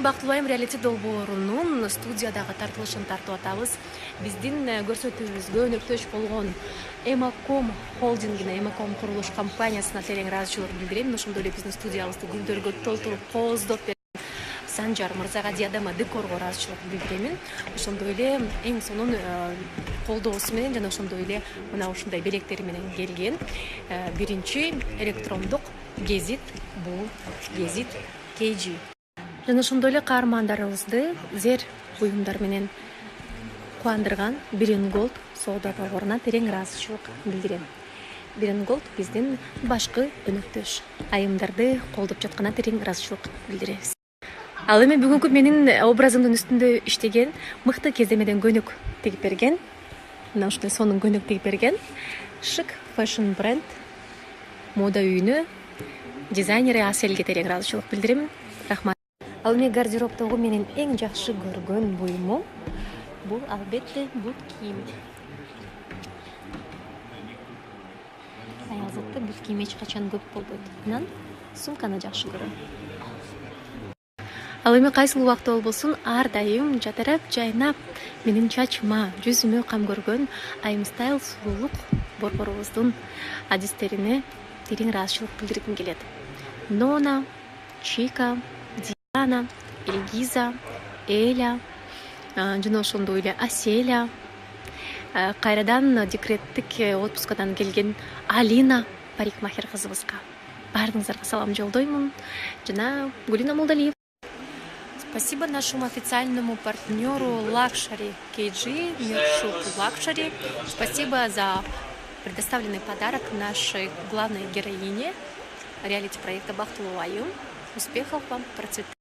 Бактылуу Айым реалити долбоорунун студиядагы тартылышын тартып атабыз. Биздин көрсөтүүбүзгө өнөктөш болгон Эмаком холдингине, Эмаком курулуш компаниясына терең ыраазычылык билдирем. Ошондой эле биздин студиябызды гүлдөргө толтуруп кооздоп берген Санжар мырзага диадема декорго ыраазычылык билдиремин. Ошондой эле эң сонун колдоосу менен жана ошондой эле мына ушундай белектери менен келген биринчи электрондук гезит, бул гезит KG. Жана ошондой эле каармандарыбызды зер буюмдар менен кубандырган Биринголд соода долбооруна терең ыраазычылык билдирем. Биринголд биздин башкы өнөктөш айымдарды колдоп жатканына терең ыраазычылык билдиребиз. Ал эми бүгүнкү менин образымдын үстүндө иштеген, мыкты кеземеден көнөк тигип берген, мына ушундай сонун көнөк тигип берген шик фэшн бренд мода үйүнө дизайнери Аселге терең ыраазычылык билдирем. Рахмат. Ал эми гардеробтогу менин эң жакшы көргөн буюмум бул албетте бут кийим. Аял затта бут кийим эч качан көп болбойт. Анан сумканы жакшы көрөм. Ал эми кайсыл убакта болбосун ар дайым жатарап жайнап менин чачыма, жүзүмө кам көргөн Айым Стайл сулуулук борборубуздун адистерине терең ыраазычылык билдиргим келет. Нона, Чика, Диана, Эльгиза, Эля, жана ошондой эле Аселя, кайрадан декреттик отпускадан келген Алина парикмахер кызыбызга баарыңыздарга салам жолдоймун. Жана Гулина Молдалиев. Спасибо нашему официальному партнеру Luxury KG, Миршук Luxury. Спасибо за предоставленный подарок нашей главной героине реалити-проекта Бактылуу Айым. Успехов вам, процветания.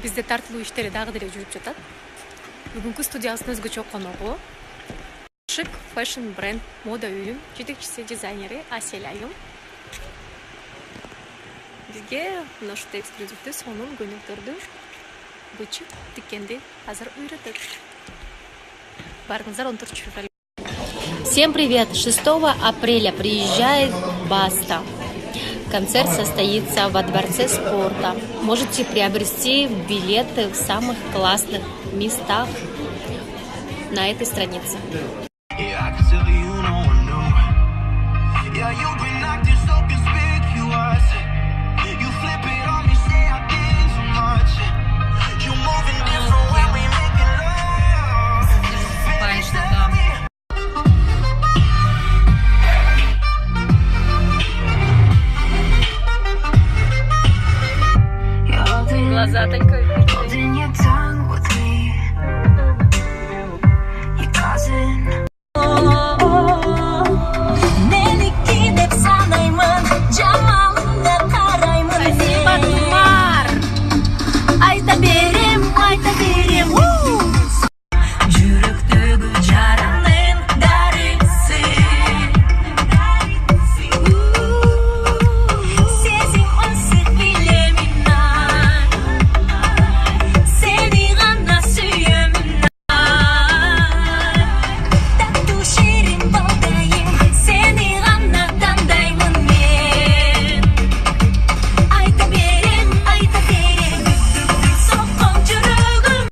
Бизде тартылуу иштери дагы деле жүрүп жатат. Бүгүнкү студиябыздын өзгөчө коногу шик фэшн бренд мода үйүнүн жетекчиси, дизайнери Асель Айым. Бизге мына ушундай эксклюзивдүү сонун көнөктөрдү бычык тиккенди азыр үйрөтөт. Баарыңыздар 14 февраля. Всем привет! 6 апреля приезжает Баста. Концерт состоится во Дворце спорта. Можете приобрести билеты в самых классных местах на этой странице. Глаза только